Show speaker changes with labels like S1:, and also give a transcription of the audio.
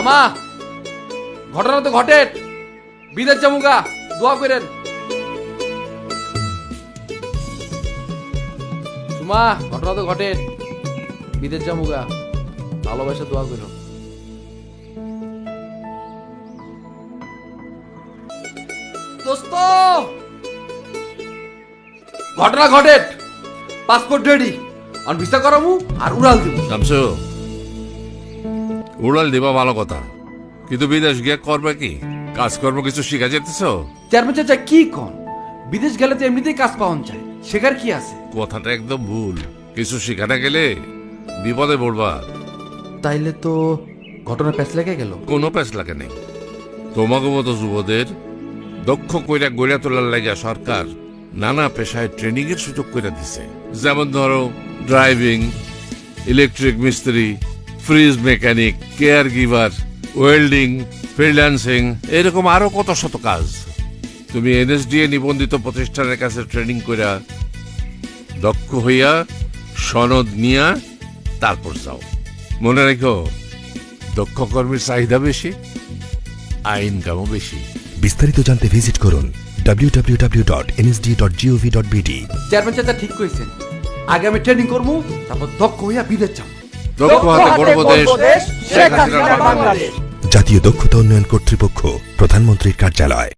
S1: মামা ঘটনা তো ঘটে, বিদেশ জামুগা, দোয়া করেন। সুমা ঘটনা তো ঘটে, বিদেশ জামুগা, ভালোবাসা দোয়া করো। দোস্ত ঘটনা ঘটে, পাসপোর্ট রেডি, আর ভিসা করামু আর উড়াল দিব।
S2: শামসু, উড়াল দিবা ভালো কথা, কিন্তু বিদেশ গিয়ে করবে কি? কাজকর্ম কিছু শিখা যেতেছ?
S1: চেয়ারম্যান চাচা কি কন, বিদেশ গেলে তো এমনিতেই কাজ পাওয়া যায়, শেখার কি আছে?
S2: কথাটা একদম ভুল। কিছু শিখাতে গেলে বিপদে পড়বা।
S1: তাইলে তো ঘটনা প্যাচ লেগে গেল।
S2: কোনো প্যাচ লাগে নেই। তোমাকে মতো যুবদের দক্ষ কইরা গড়িয়া তোলার লাগিয়া সরকার নানা পেশায় ট্রেনিং এর সুযোগ করে দিছে। যেমন ধরো ড্রাইভিং, ইলেকট্রিক মিস্ত্রি, fridge mechanic, care giver, welding, freelancing, এরকম আরো কত শত কাজ। তুমি এনএসডিএ নিবন্ধিত প্রতিষ্ঠানের কাছে ট্রেনিং কইরা দক্ষ হইয়া সনদ নিয়া তারপর যাও। মনে রেখো, দক্ষ কর্মীর চাহিদা বেশি, ইনকামও বেশি।
S3: বিস্তারিত জানতে ভিজিট করুন www.nsd.gov.bt।
S1: চেয়ারম্যান চাচা ঠিক কইছেন, আগে আমি ট্রেনিং করবো, তারপর দক্ষ হইয়া বিদেশ যাব।
S2: দক্ষ হাতে গড়ব দেশ, শেখ হাসিনার বাংলাদেশ।
S3: জাতীয় দক্ষতা উন্নয়ন কর্তৃপক্ষ, প্রধানমন্ত্রীর কার্যালয়।